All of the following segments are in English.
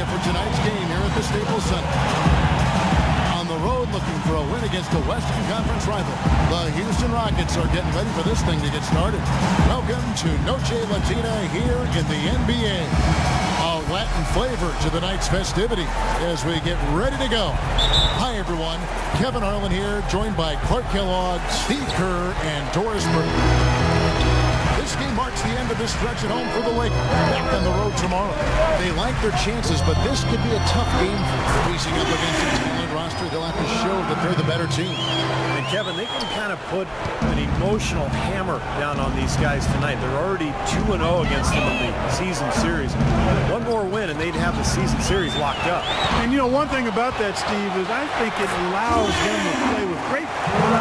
you for tonight's game here at the Staples Center. On the road, looking for a win against a Western Conference rival. The Houston Rockets are getting ready for this thing to get started. Welcome to Noche Latina here in the NBA. A Latin flavor to the night's festivity as we get ready to go. Hi, everyone. Kevin Harlan here, joined by Clark Kellogg, Steve Kerr, and Doris Burton. This game marks the end of this stretch at home for the Lakers. Back on the road tomorrow. They like their chances, but this could be a tough game facing up against a talented roster. They'll have to show that they're the better team. And Kevin, they can kind of put an emotional hammer down on these guys tonight. They're already 2-0 against them in the season series. One more win and they'd have the season series locked up. And you know, one thing about that, Steve, is I think it allows them to play with great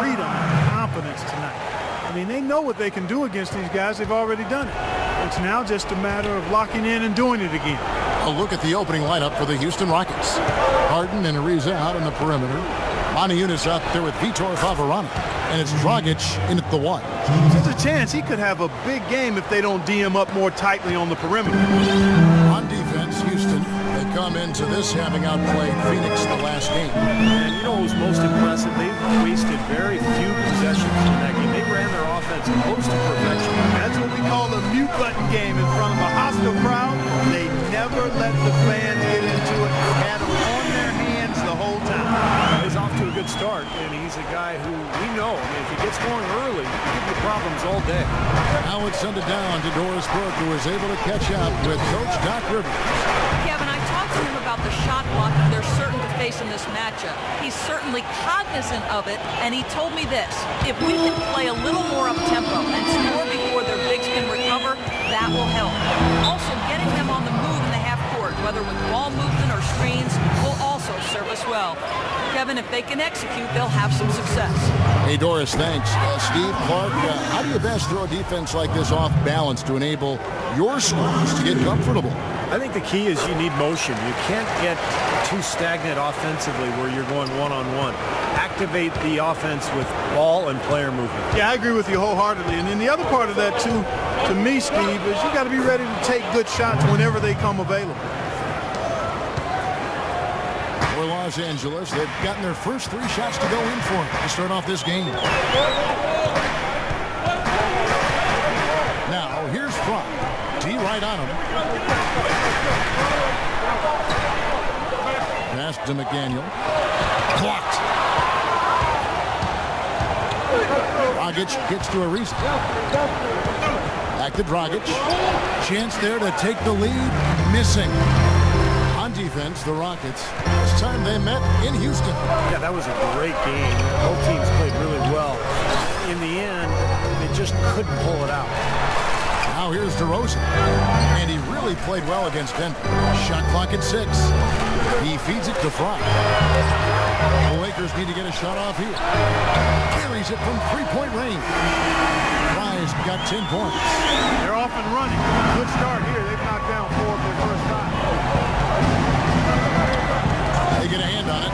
freedom and confidence tonight. I mean, they know what they can do against these guys. They've already done it. It's now just a matter of locking in and doing it again. A look at the opening lineup for the Houston Rockets. Harden and Ariza out on the perimeter. Moniunas out there with Vitor Favarana. And it's Dragic in at the 1. There's a chance he could have a big game if they don't D him up more tightly on the perimeter. On defense, Houston, they come into this having outplayed Phoenix the last game. And you know what was most impressive? They wasted very few possessions in that game. They ran their offense close to perfection. That's what we call the mute button game in front of a hostile crowd. They never let the fans get into it. Had them on their hands the whole time. He's off to a good start, and he's a guy who we know, I mean, if he gets going early, he gives you problems all day. Now it's sent it down to Doris Burke, who was able to catch up with Coach Doc Rivers. Kevin, I talked to him about the shot blocking they're certain to face in this matchup. He's certainly cognizant of it, and he told me this: if we can play a little more up-tempo and score before their bigs can recover, that will help. Also, getting them on the move in the half court, whether with ball movement or screens, will also serve us well. Kevin, if they can execute, they'll have some success. Hey, Doris, thanks. Steve, Clark, how do you best throw a defense like this off balance to enable your squads to get comfortable? I think the key is you need motion. You can't get too stagnant offensively where you're going one-on-one. Activate the offense with ball and player movement. Yeah, I agree with you wholeheartedly. And then the other part of that, too, to me, Steve, is you got to be ready to take good shots whenever they come available. For Los Angeles, they've gotten their first 3 shots to go in for to start off this game. Now, here's Fry. D right on him. Pass to McDaniel. Blocked. Dragic gets to Ariza. Back to Dragic. Chance there to take the lead. Missing. On defense, the Rockets. This time they met in Houston. Yeah, that was a great game. Both teams played really well. In the end, they just couldn't pull it out. Now here's DeRozan. And he really played well against Denver. Shot clock at 6. He feeds it to Fry. The Lakers need to get a shot off here. Carries it from 3-point range. Fry's got 10 points. They're off and running. Good start here. They've knocked down 4 of their first 5. They get a hand on it.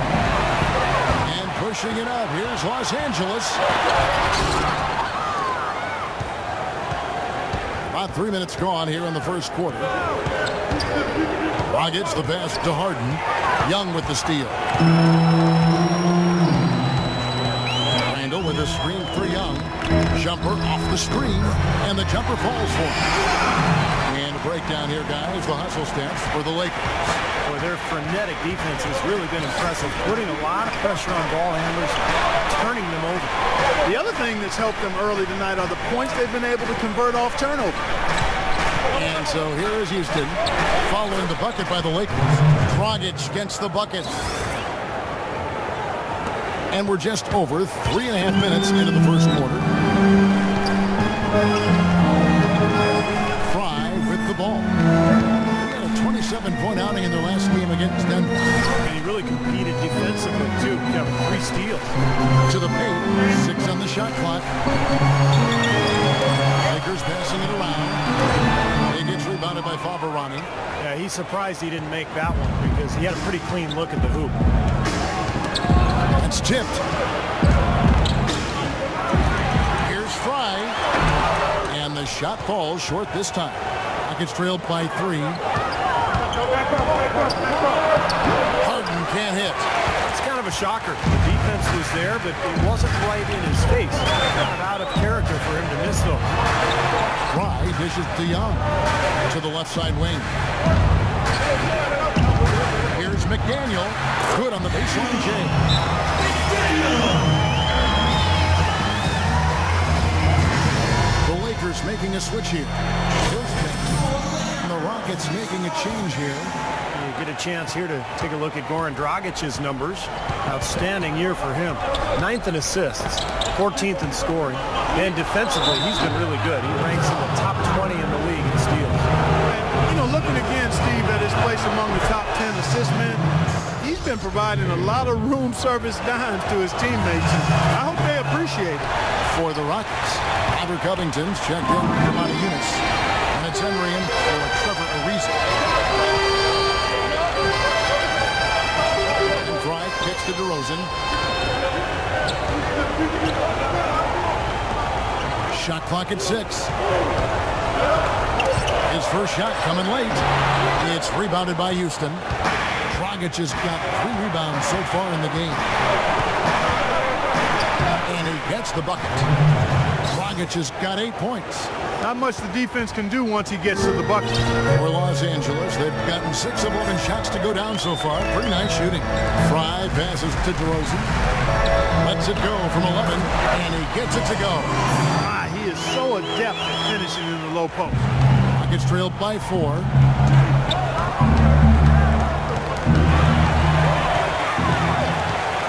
And pushing it up. Here's Los Angeles. About 3 minutes gone here in the first quarter. Dragic the pass to Harden. Young with the steal. Randall with a screen for Young. Jumper off the screen. And the jumper falls for him. And a breakdown here, guys. The hustle stats for the Lakers. Boy, their frenetic defense has really been impressive, putting a lot of pressure on ball handlers, turning them over. The other thing that's helped them early tonight are the points they've been able to convert off turnover. And so here is Houston following the bucket by the Lakers. Dragic against the bucket. And we're just over 3.5 minutes into the first quarter. Fry with the ball. 27-point outing in their last game against Denver. And he really competed defensively, too. He got 3 steals. To the paint, 6 on the shot clock. Lakers passing it around. It gets rebounded by Favarani. Yeah, he's surprised he didn't make that one because he had a pretty clean look at the hoop. It's tipped. Here's Fry. And the shot falls short this time. Rockets trailed by 3. Harden can't hit. It's kind of a shocker. The defense was there, but it wasn't right in his face. Kind of out of character for him to miss those. Fry dishes to Young to the left side wing. Here's McDaniel. Good on the baseline, Jay. The Lakers making a switch here. And the Rockets making a change here. You get a chance here to take a look at Goran Dragic's numbers. Outstanding year for him. 9th in assists, 14th in scoring, and defensively, he's been really good. He ranks in the top 20 in the league in steals. You know, looking again, Steve, at his place among the top 10 assist men, he's been providing a lot of room service dimes to his teammates. I hope they appreciate it. For the Rockets, Robert Covington's checked in for Monty Eunice. And it's Henry in for Trevor Ariza. And Fry kicks to DeRozan. Shot clock at 6. His first shot coming late. It's rebounded by Houston. Dragic has got 3 rebounds so far in the game. And he gets the bucket. Dragic has got 8 points. Not much the defense can do once he gets to the bucket. For Los Angeles, they've gotten 6 of 11 shots to go down so far. Pretty nice shooting. Fry passes to DeRozan. Lets it go from 11, and he gets it to go. He is so adept at finishing in the low post. Rockets trailed by 4.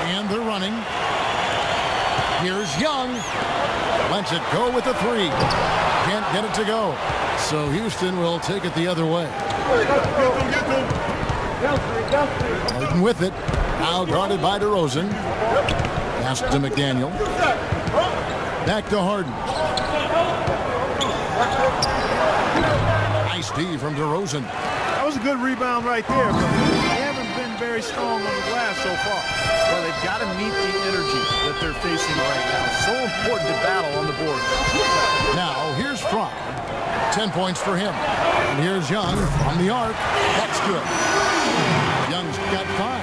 And they're running. Here's Young. Lets it go with the 3. Can't get it to go. So Houston will take it the other way. Harden with it. Now guarded by DeRozan. Pass to McDaniel. Back to Harden. Nice D from DeRozan. That was a good rebound right there, but they haven't been very strong on the glass so far. Well, they've got to meet the energy that they're facing right now. So important to battle on the board. Now, here's Fry. 10 points for him. And here's Young from the arc. That's good. Young's got 5.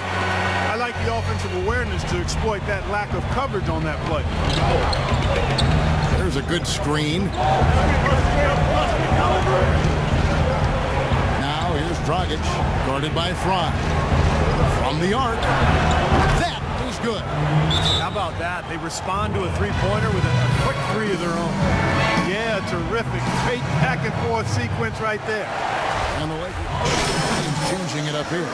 I like the offensive awareness to exploit that lack of coverage on that play. There's a good screen. Now here's Dragic, guarded by Fry. From the arc. That is good. How about that? They respond to a three-pointer with a quick 3 of their own. Yeah, terrific. Great back and forth sequence right there. And the Lakers changing it up here.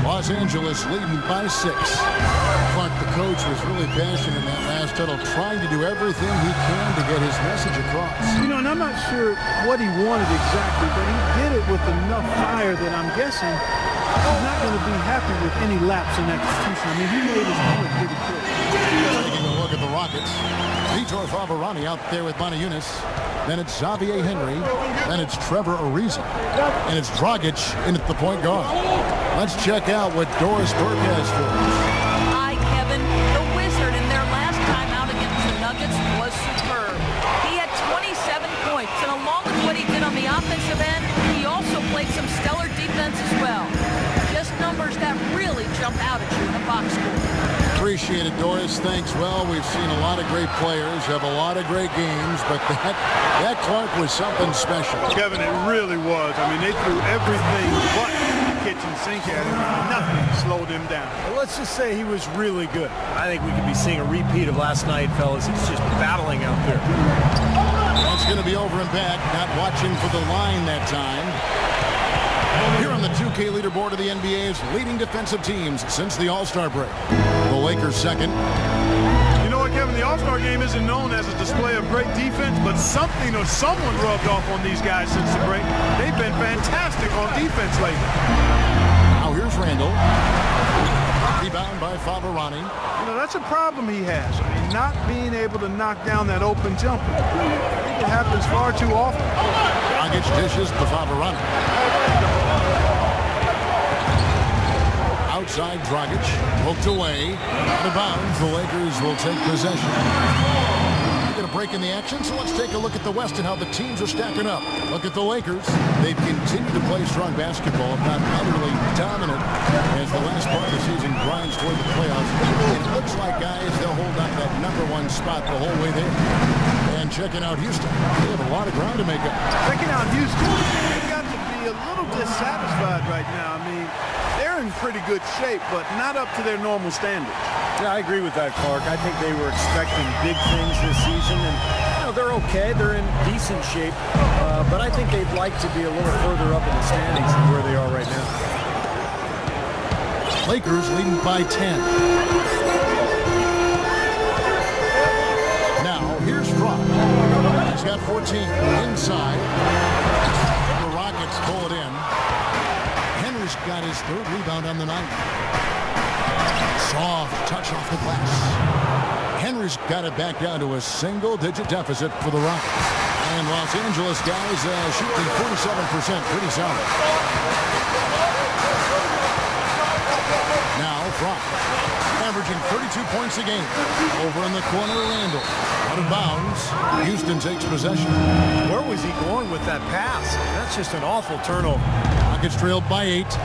Los Angeles leading by 6. Clark, the coach, was really passionate in that last tunnel, trying to do everything he can to get his message across. You know, and I'm not sure what he wanted exactly, but he did it with enough fire that I'm guessing he's not going to be happy with any lapse in execution. I mean, he made his point pretty clear. Taking a look at the Rockets. Vitor Favarani out there with Monty Eunice. Then it's Xavier Henry. Then it's Trevor Ariza. And it's Dragic in at the point guard. Let's check out what Doris Burke has for us. Hi, Kevin. The Wizard in their last time out against the Nuggets was superb. He had 27 points, and along with what he did on the offensive end, he also played some stellar defense as well. Just numbers that really jump out at you in the box score. Appreciate it, Doris. Thanks. Well, we've seen a lot of great players have a lot of great games, but that Clark was something special. Kevin, it really was. I mean, they threw everything but the kitchen sink at him. Nothing slowed him down. Well, let's just say he was really good. I think we could be seeing a repeat of last night, fellas. He's just battling out there. It's going to be over and back. Not watching for the line that time. Here on the 2K leaderboard of the NBA's leading defensive teams since the All-Star break. The Lakers second. You know what, Kevin? The All-Star game isn't known as a display of great defense, but something or someone rubbed off on these guys since the break. They've been fantastic on defense lately. Now here's Randall. Rebound by Favarani. You know, that's a problem he has. I mean, not being able to knock down that open jumper. I think it happens far too often. Dragic dishes to Favarani. Outside Dragic, poked away, out of bounds. The Lakers will take possession. Get a break in the action, so let's take a look at the West and how the teams are stacking up. Look at the Lakers. They've continued to play strong basketball, if not utterly dominant, as the last part of the season grinds toward the playoffs. It looks like, guys, they'll hold on that #1 spot the whole way there. And checking out Houston, they have a lot of ground to make up. Checking out Houston, they've got to be a little dissatisfied right now. I mean, they're in pretty good shape, but not up to their normal standards. Yeah, I agree with that, Clark. I think they were expecting big things this season, and they're okay. They're in decent shape, but I think they'd like to be a little further up in the standings than where they are right now. Lakers leading by 10. Now, here's Brock. He's got 14 inside. The Rockets pull it in. Henry's got his 3rd rebound on the night. Soft touch off the glass. Henry's got it back down to a single-digit deficit for the Rockets. And Los Angeles guys shooting 47%, pretty solid. Now Brock, averaging 32 points a game. Over in the corner, Randall. Out of bounds. Houston takes possession. Where was he going with that pass? That's just an awful turnover. Rockets trailed by 8.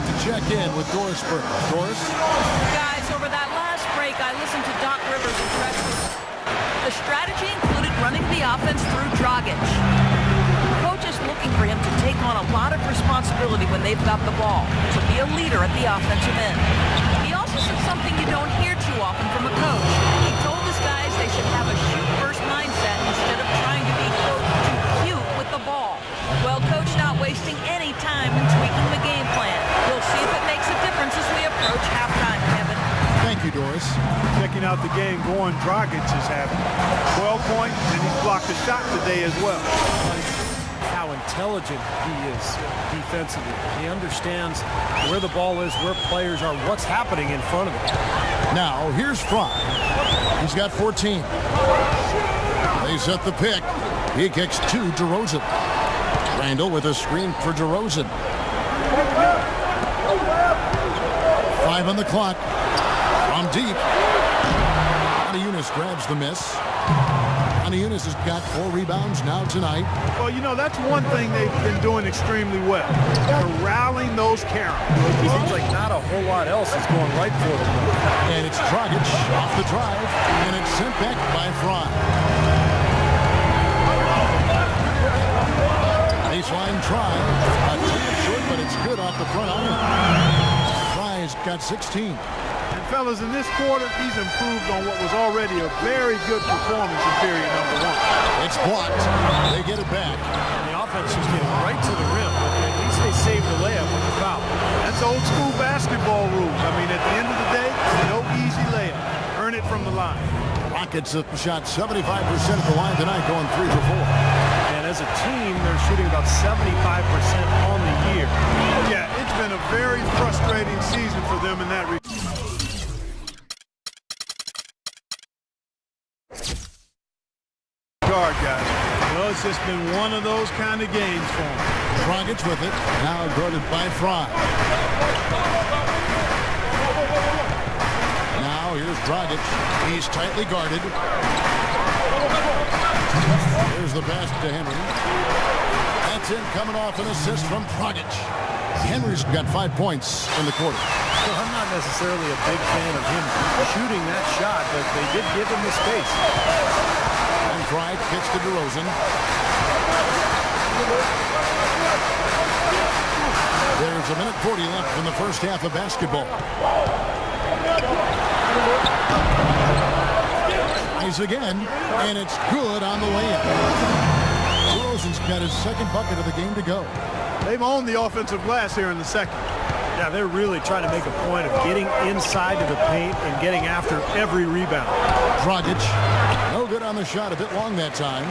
To check in with Doris Burke. Doris? Guys, over that last break, I listened to Doc Rivers address this. The strategy included running the offense through Dragic. The coach is looking for him to take on a lot of responsibility when they've got the ball, to be a leader at the offensive end. He also said something you don't hear too often from a coach. He told his guys they should have a shoot-first mindset instead of trying to be, quote, too cute with the ball. Well, coach not wasting any time in tweaking the game plan. We'll see if it makes a difference as we approach halftime, Kevin. Thank you, Doris. Checking out the game Goran Dragic is having. 12 points, and he's blocked a shot today as well. How intelligent he is defensively. He understands where the ball is, where players are, what's happening in front of him. Now, here's Fromm. He's got 14. They set the pick. He kicks to DeRozan. Randall with a screen for DeRozan. 5 on the clock. From deep. Unis grabs the miss. Unis has got 4 rebounds now tonight. Well, that's one thing they've been doing extremely well. Corralling those Karens. It seems like not a whole lot else is going right for them. And it's Dragic off the drive. And it's sent back by Fry. Baseline try. A tad short, but it's good off the front iron. Fry's got 16. And fellas, in this quarter, he's improved on what was already a very good performance in period number 1. It's blocked. They get it back. And the offense is getting right to the rim. At least they saved the layup with the foul. That's old school basketball rules. I mean, at the end of the day, no easy layup. Earn it from the line. Rockets have shot 75% at the line tonight, going 3 for 4. And as a team, they're shooting about 75% on the year. Yeah, it's been a very frustrating season for them in that regard. Guys. Well, it's just been one of those kind of games for him. Dragic with it. Now guarded by Fry. Now here's Dragic. He's tightly guarded. Here's the pass to Henry. That's it, coming off an assist from Dragic. Henry's got 5 points in the quarter. Well, I'm not necessarily a big fan of him shooting that shot, but they did give him the space. And Fry kicks to DeRozan. There's a minute 40 left in the first half of basketball. Tries again, and it's good on the layup. DeRozan's got his second bucket of the game to go. They've owned the offensive glass here in the second. Yeah, they're really trying to make a point of getting inside to the paint and getting after every rebound. Dragic, no good on the shot, a bit long that time.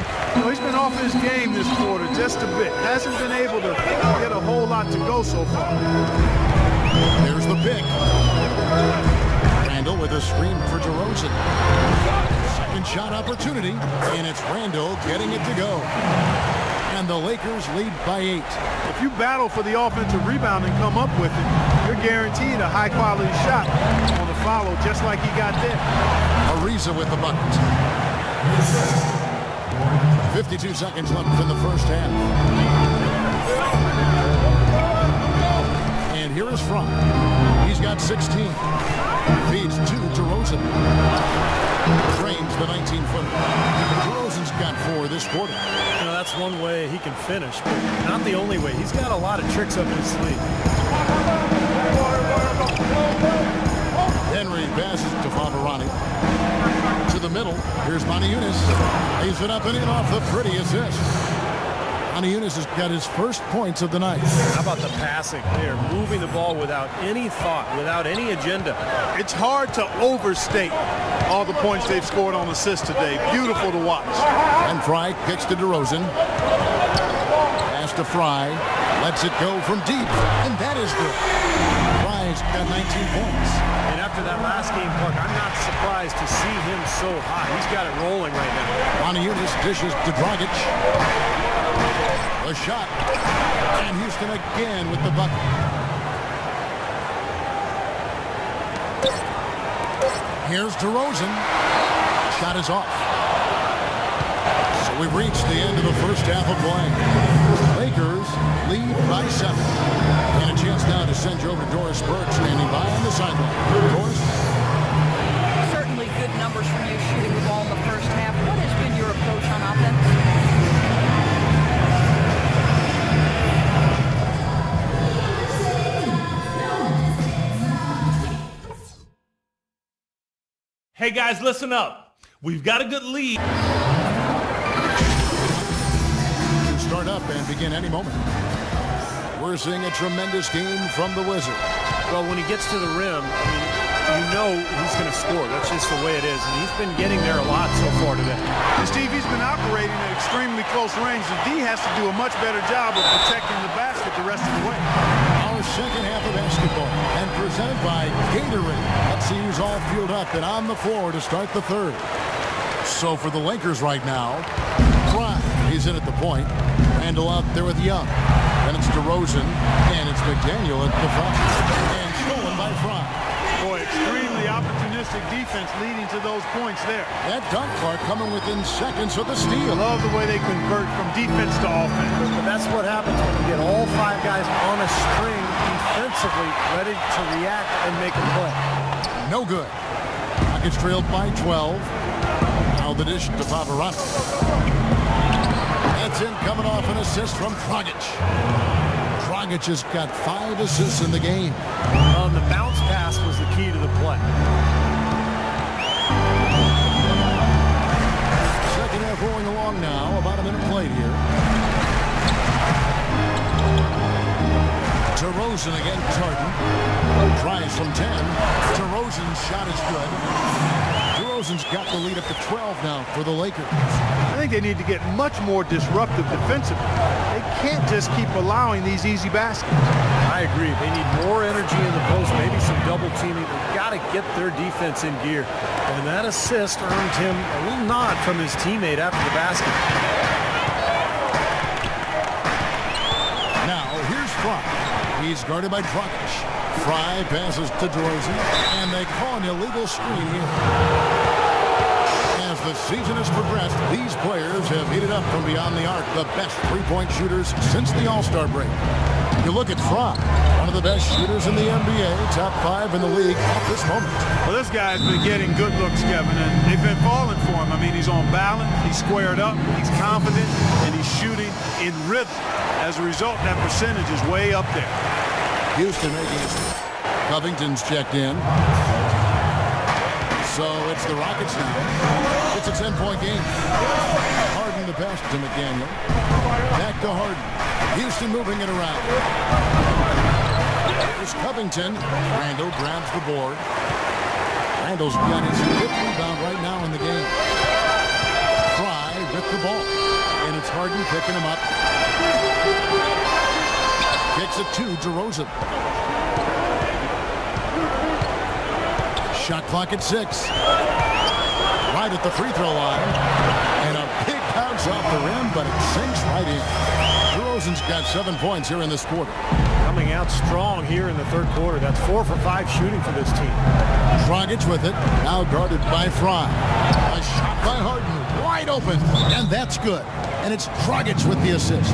He's been off his game this quarter just a bit. Hasn't been able to get a whole lot to go so far. There's the pick. Randall with a screen for DeRozan. Second shot opportunity, and it's Randall getting it to go. And the Lakers lead by 8. If you battle for the offensive rebound and come up with it, you're guaranteed a high-quality shot on the follow, just like he got there. Ariza with the bucket. 52 seconds left in the first half. And here is Fromm. He's got 16. Feeds 2 to Rosen. Trains the 19-footer. DeRozan's got 4 this quarter. You know, that's one way he can finish, but not the only way. He's got a lot of tricks up his sleeve. Henry passes to Favarani. To the middle. Here's Moniunas. Lays it up and in off the pretty assist. Moniunas has got his first points of the night. How about the passing? They're moving the ball without any thought, without any agenda. It's hard to overstate all the points they've scored on assists today. Beautiful to watch. And Fry kicks to DeRozan. Pass to Fry. Lets it go from deep. And that is good. Fry's got 19 points. And after that last game, Clark, I'm not surprised to see him so hot. He's got it rolling right now. Moniunas dishes to Dragic. A shot. And Houston again with the bucket. Here's DeRozan. Shot is off. So we've reached the end of the first half of play. Lakers lead by 7. And a chance now to send you over to Doris Burke, standing by on the sideline. Doris? Certainly good numbers from you shooting the ball in the first half. What has been your approach on offense? Hey guys, listen up. We've got a good lead. To start up and begin any moment. We're seeing a tremendous game from the Wizard. Well, when he gets to the rim, I mean, you know he's going to score. That's just the way it is. And he's been getting there a lot so far today. And Steve, he's been operating at extremely close range. The D has to do a much better job of protecting the basket the rest of the way. Our second half of basketball, and presented by Gatorade. Let's see who's all fueled up and on the floor to start the third. So for the Lakers right now, Fry, he's in at the point. Randall out there with Young. Then it's DeRozan, and it's McDaniel at the front. And stolen by Fry. Boy, extremely opportunistic defense leading to those points there. That dunk, Clark, coming within seconds of the steal. Love the way they convert from defense to offense. But that's what happens when you get all 5 guys on a string defensively, ready to react and make a play. No good. Rockets trailed by 12. Now the dish to Favarani. That's in, coming off an assist from Dragic. Dragic has got 5 assists in the game. The bounce pass was the key to the play. Second half rolling along now. About a minute played here. DeRozan again, Tartan. Tries from 10. DeRozan's shot is good. DeRozan's got the lead up to 12 now for the Lakers. I think they need to get much more disruptive defensively. They can't just keep allowing these easy baskets. I agree. They need more energy in the post, maybe some double teaming. They've got to get their defense in gear. And that assist earned him a little nod from his teammate after the basket. Now, here's Fry. He's guarded by Dragic. Fry passes to DeRozan, and they call an illegal screen here. As the season has progressed, these players have heated up from beyond the arc, the best three-point shooters since the All-Star break. You look at Fry, one of the best shooters in the NBA, top 5 in the league at this moment. Well, this guy's been getting good looks, Kevin, and they've been falling for him. I mean, he's on balance, he's squared up, he's confident, and he's shooting in rhythm. As a result, that percentage is way up there. Houston making it. Covington's checked in. So it's the Rockets now. It's a 10-point game. Harden the pass to McDaniel. Back to Harden. Houston moving it around. Here's Covington. Randall grabs the board. Randall's got his 5th rebound right now in the game. Fry with the ball. And it's Harden picking him up. Kicks it to DeRozan. Shot clock at 6. Right at the free throw line. And a big bounce Shoots off the rim, but it sinks right in. DeRozan's got 7 points here in this quarter. Coming out strong here in the third quarter. That's 4 for 5 shooting for this team. Dragic with it, now guarded by Fry. A shot by Harden, wide open, and that's good. And it's Dragic with the assist.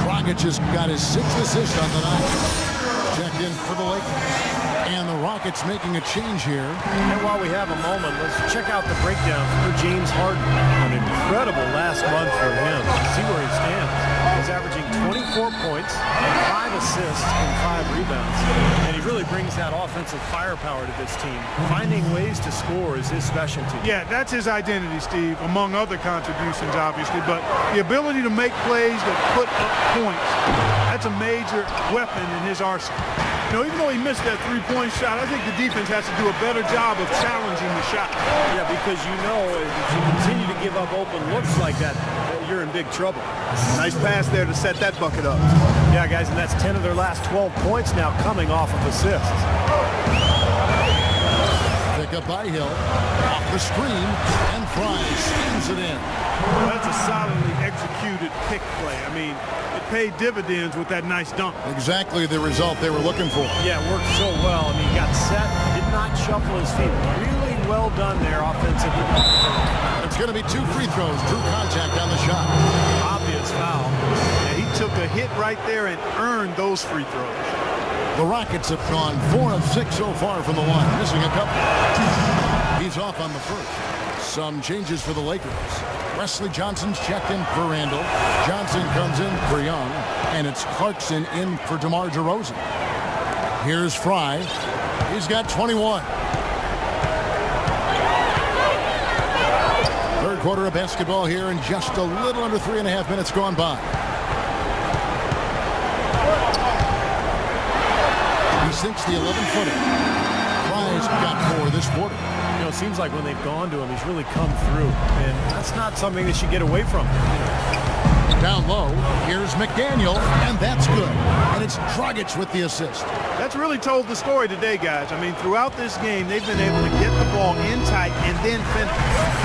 Dragic has got his 6th assist on the night. Checked in for the Lakers. And the Rockets making a change here. And while we have a moment, let's check out the breakdown for James Harden. An incredible last month for him. See where he stands. He's averaging 24 points, 5 assists, and 5 rebounds. And he really brings that offensive firepower to this team. Finding ways to score is his specialty. Yeah, that's his identity, Steve, among other contributions, obviously. But the ability to make plays that put up points, that's a major weapon in his arsenal. You know, even though he missed that three-point shot, I think the defense has to do a better job of challenging the shot. Yeah, because you know if you continue to give up open looks like that, you're in big trouble. Nice pass there to set that bucket up. Yeah, guys, and that's 10 of their last 12 points now coming off of assists. Pick up by Hill, off the screen, and Fry spins it in. Well, that's a solidly executed pick play. I mean, it paid dividends with that nice dunk. Exactly the result they were looking for. Yeah, it worked so well. I mean, he got set, did not shuffle his feet. Really well done there offensively. It's going to be 2 free throws. Drew contact on the shot. Obvious foul. Yeah, he took a hit right there and earned those free throws. The Rockets have gone 4 of 6 so far from the line, missing a couple. He's off on the first. Some changes for the Lakers. Wesley Johnson's checked in for Randall. Johnson comes in for Young, and it's Clarkson in for DeMar DeRozan. Here's Fry. He's got 21. Third quarter of basketball here, and just a little under 3.5 minutes gone by. He sinks the 11-footer. Fry's got 4 this quarter. You know, it seems like when they've gone to him, he's really come through. And that's not something that you get away from. Down low, here's McDaniel, and that's good. And it's Dragic with the assist. That's really told the story today, guys. I mean, throughout this game, they've been able to get the ball in tight and then finish.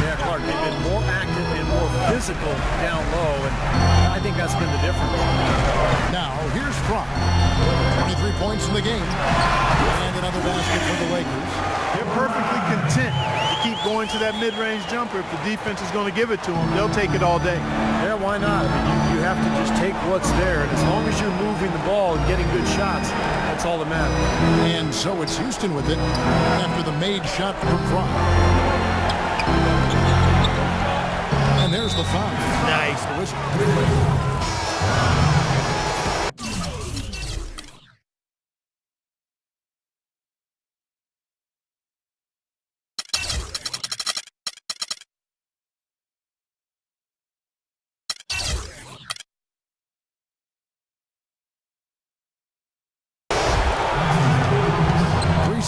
Yeah, Clark, they've been more active and more physical down low, and I think that's been the difference. Now, here's Fry. 23 points in the game. And another basket for the Lakers. They're perfectly content to keep going to that mid-range jumper. If the defense is going to give it to them, they'll take it all day. Yeah, why not? I mean, you have to just take what's there, and as long as you're moving the ball and getting good shots, that's all that matters. And so it's Houston with it after the made shot from Fry. And there's the foul. Nice. The whistle.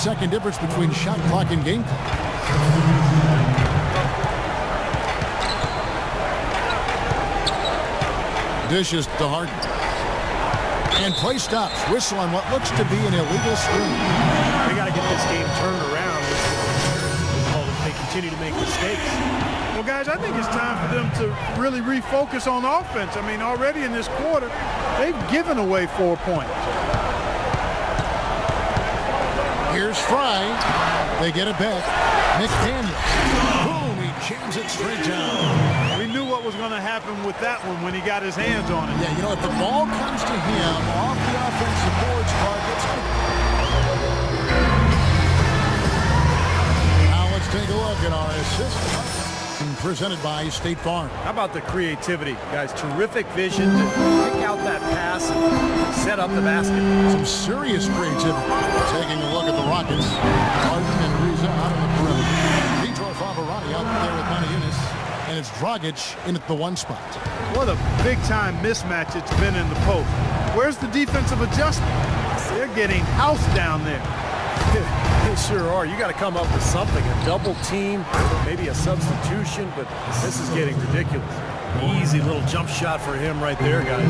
3-second difference between shot clock and game clock. Dishes to Harden. And play stops. Whistle on what looks to be an illegal screen. They got to get this game turned around. They continue to make mistakes. Well, guys, I think it's time for them to really refocus on offense. I mean, already in this quarter, they've given away 4 points. Here's Fry. They get it back. McDaniel. Boom, he jams it straight down. We knew what was going to happen with that one when he got his hands on it. Yeah, you know, if the ball comes to him off the offensive boards, Clark, it's good. Now let's take a look at our assist presented by State Farm. How about the creativity, guys? Terrific vision to pick out that pass and set up the basket. Some serious creativity. Taking a look at the Rockets. Harden and Riza out on the perimeter. Pedro Favarani out there with Manajunas. And it's Dragic in at the 1 spot. What a big-time mismatch it's been in the post. Where's the defensive adjustment? They're getting housed down there. They sure are. You got to come up with something, a double team, maybe a substitution, but this is getting ridiculous. Easy little jump shot for him right there, guys.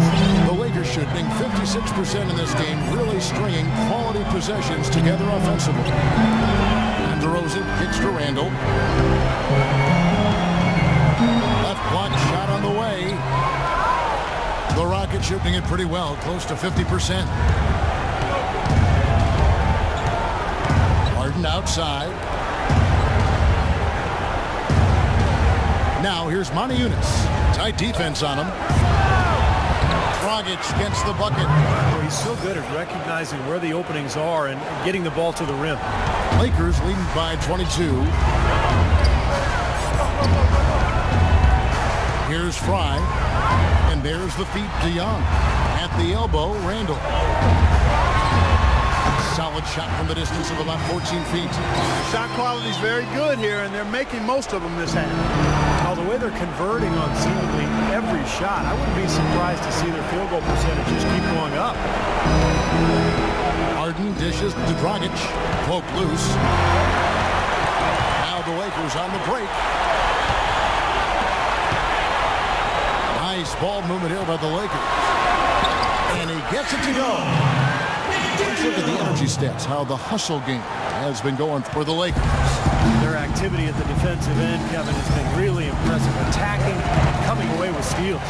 The Lakers shooting 56% in this game, really stringing quality possessions together offensively. And DeRozan kicks to Randall. Left block block shot on the way. The Rockets shooting it pretty well, close to 50%. Harden outside. Now here's Eunice. Tight defense on him. Dragic gets the bucket. Well, he's so good at recognizing where the openings are and getting the ball to the rim. Lakers leading by 22. Here's Fry. And there's the feet to Young. At the elbow, Randall. Solid shot from the distance of about 14 feet. Shot quality's very good here, and they're making most of them this half. Now, the way they're converting on seemingly every shot, I wouldn't be surprised to see their field goal percentages keep going up. Harden dishes to Dragic. Poke loose. Now the Lakers on the break. Nice ball movement here by the Lakers. And he gets it to go. Let's look at the energy stats, how the hustle game has been going for the Lakers. Their activity at the defensive end, Kevin, has been really impressive. Attacking and coming away with steals.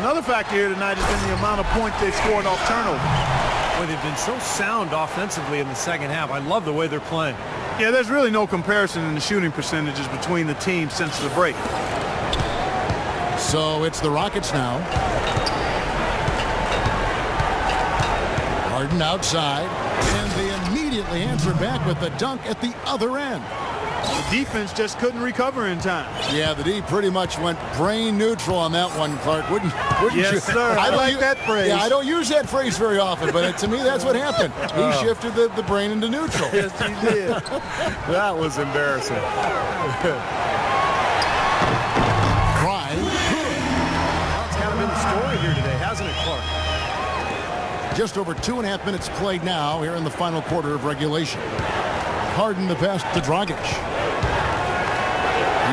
Another factor here tonight has been the amount of points they've scored off turnover. Boy, they've been so sound offensively in the second half. I love the way they're playing. Yeah, there's really no comparison in the shooting percentages between the teams since the break. So it's the Rockets now. Harden outside, and they immediately answer back with the dunk at the other end. The defense just couldn't recover in time. Yeah, the D pretty much went brain neutral on that one, Clark. Wouldn't Yes, you? sir. I like that phrase. Yeah, I don't use that phrase very often, but to me, that's what happened. He shifted the brain into neutral. Yes, he did. That was embarrassing. Fry. That's kind of been the story here today, hasn't it, Clark? Just over 2.5 minutes played now here in the final quarter of regulation. Harden the pass to Dragic.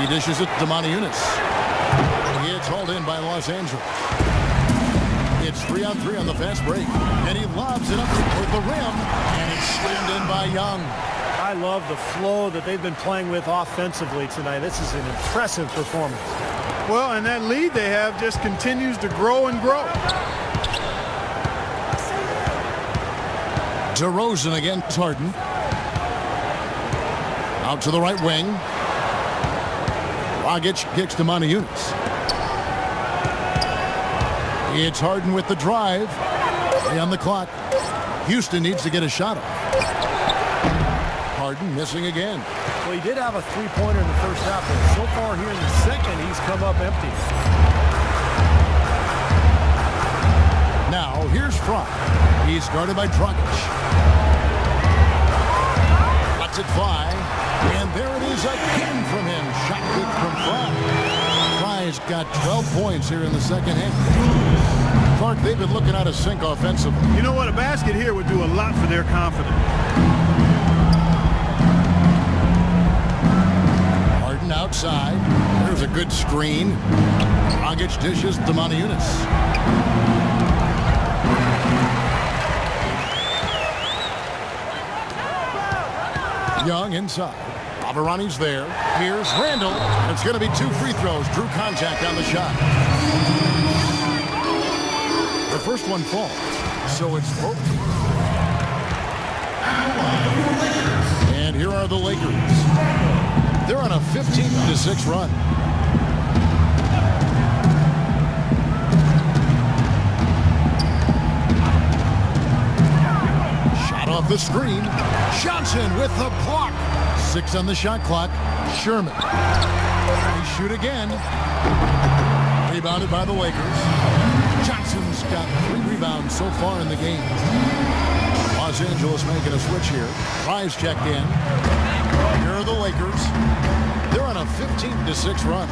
He dishes it to Eunice. It's hauled in by Los Angeles. It's 3-on-3 on the fast break. And he lobs it up toward the rim. And it's slammed in by Young. I love the flow that they've been playing with offensively tonight. This is an impressive performance. Well, and that lead they have just continues to grow and grow. DeRozan against Harden. Out to the right wing. Dragic kicks to Eunice. It's Harden with the drive. 3 on the clock. Houston needs to get a shot off. Harden missing again. Well, he did have a three-pointer in the first half, but so far here in the second, he's come up empty. Now, here's Fry. He's guarded by Dragic. Lets it fly. And there it is again from him. Shot good from Fry. Fry's got 12 points here in the second half. Clark, they've been looking out of sync offensively. You know what? A basket here would do a lot for their confidence. Harden outside. There's a good screen. Dragic dishes to Eunice. Young inside. Avarani's there. Here's Randall. It's going to be 2 free throws. Drew contact on the shot. The first one falls. So it's both. And here are the Lakers. They're on a 15-6 run. Shot off the screen. Johnson with the block. 6 on the shot clock. Sherman. They shoot again. Rebounded by the Lakers. Johnson's got 3 rebounds so far in the game. Los Angeles making a switch here. Fry's checked in. Here are the Lakers. They're on a 15-6 run.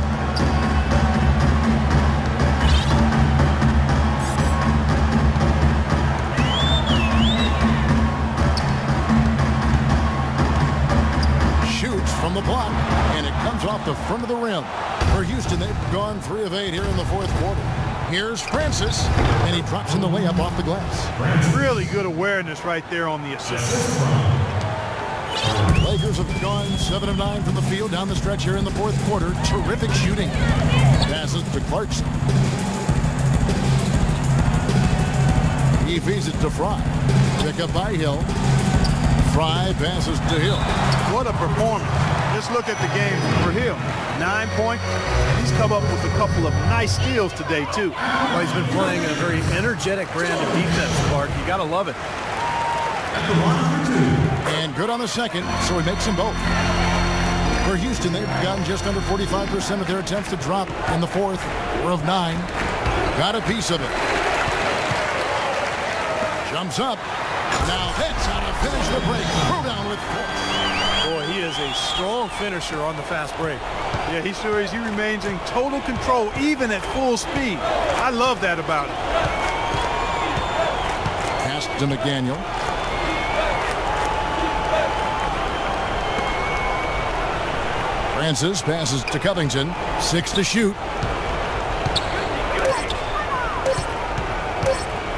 Shoots from the block, and it comes off the front of the rim. For Houston, they've gone 3 of 8 here in the fourth quarter. Here's Francis, and he drops in the layup off the glass. Really good awareness right there on the assist. Lakers have gone 7 of 9 from the field down the stretch here in the fourth quarter. Terrific shooting. Passes to Clarkson. He feeds it to Fry. Pick up by Hill. Fry passes to Hill. What a performance. Just look at the game for Hill. 9 points. He's come up with a couple of nice steals today, too. Well, he's been playing a very energetic brand of defense, Clark. You got to love it. And good on the second, so he makes them both. For Houston, they've gotten just under 45% of their attempts to drop in the fourth. 4 of 9. Got a piece of it. Jumps up. Now that's how to finish the break. Throw down with 4. Boy, he is a strong finisher on the fast break. Yeah, he sure is. He remains in total control, even at full speed. I love that about him. Pass to McDaniel. Francis passes to Covington. 6 to shoot.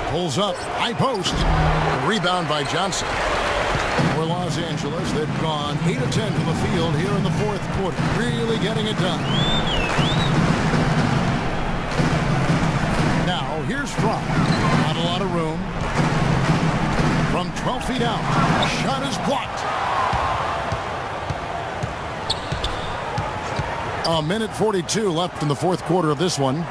Pulls up. High post. Rebound by Johnson. For Los Angeles, they've gone 8 of 10 from the field here in the fourth quarter. Really getting it done. Now, here's Fry. Not a lot of room. From 12 feet out. Shot is blocked. A minute 42 left in the fourth quarter of this one.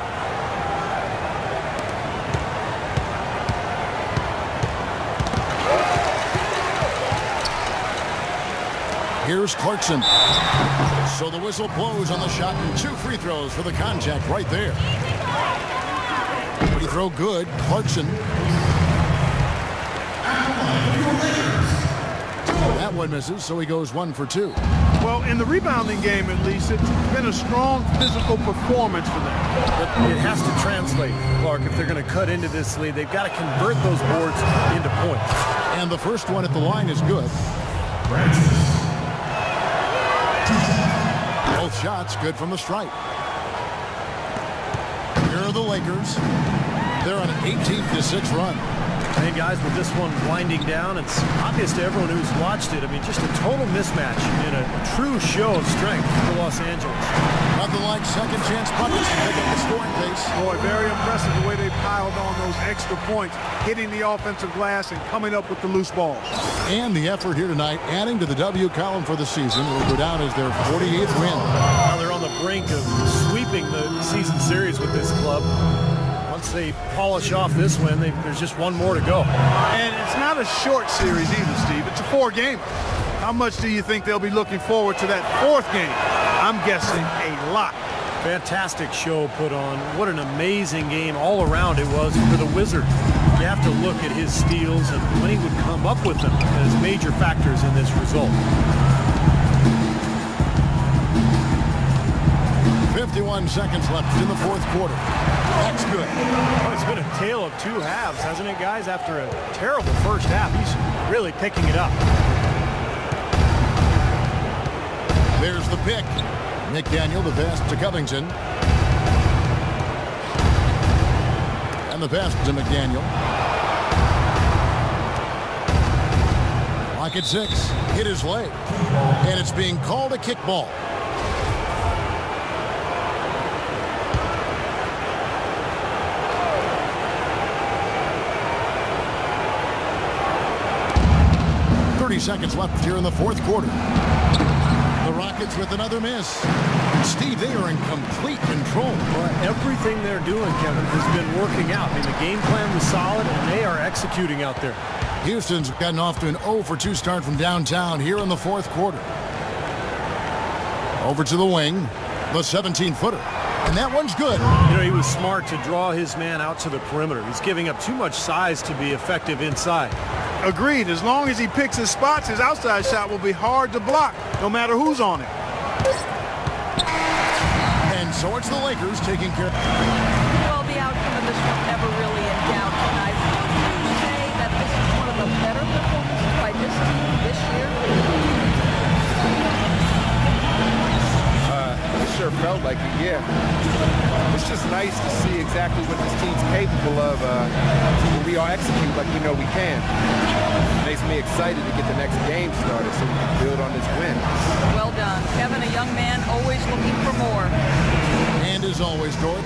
Here's Clarkson. So the whistle blows on the shot and 2 free throws for the contact right there. Free throw good. Clarkson. That one misses, so he goes 1 for 2. Well, in the rebounding game, at least, it's been a strong physical performance for them. But it has to translate, Clark. If they're going to cut into this lead, they've got to convert those boards into points. And the first one at the line is good. Both shots good from the stripe. Here are the Lakers. They're on an 18-6 run. Hey, guys, with this one winding down, it's obvious to everyone who's watched it. I mean, just a total mismatch and a true show of strength for Los Angeles. Nothing like second chance buckets to pick up the scoring pace. Boy, very impressive the way they piled on those extra points, hitting the offensive glass and coming up with the loose balls. And the effort here tonight, adding to the W column for the season, will go down as their 48th win. Now they're on the brink of sweeping the season series with this club. Once they polish off this win, there's just one more to go. And it's not a short series either, Steve. It's a 4-game. How much do you think they'll be looking forward to that 4th game? I'm guessing a lot. Fantastic show put on. What an amazing game all around it was for the Wizard. You have to look at his steals and when he would come up with them as major factors in this result. 51 seconds left in the fourth quarter. That's good. Well, it's been a tale of 2 halves, hasn't it, guys? After a terrible first half, he's really picking it up. There's the pick. McDaniel, the pass to Covington. And the pass to McDaniel. Clock at 6. Hit his leg. And it's being called a kickball. Seconds left here in the fourth quarter. The Rockets with another miss. Steve, they are in complete control. Well, everything they're doing, Kevin, has been working out. I mean, the game plan was solid, and they are executing out there. Houston's gotten off to an 0 for 2 start from downtown here in the fourth quarter. Over to the wing, the 17-footer. And that one's good. You know, he was smart to draw his man out to the perimeter. He's giving up too much size to be effective inside. Agreed. As long as he picks his spots, his outside shot will be hard to block, no matter who's on it. And so it's the Lakers taking care of. Well, the outcome of this was never really in doubt tonight. Would you say that this is one of the better performances by this team this year? It sure felt like it, yeah. It's just nice to see exactly what this team's capable of when we all execute like we know we can. makes me excited to get the next game started so we can build on this win. Well done. Kevin, a young man always looking for more. And as always, Jordan,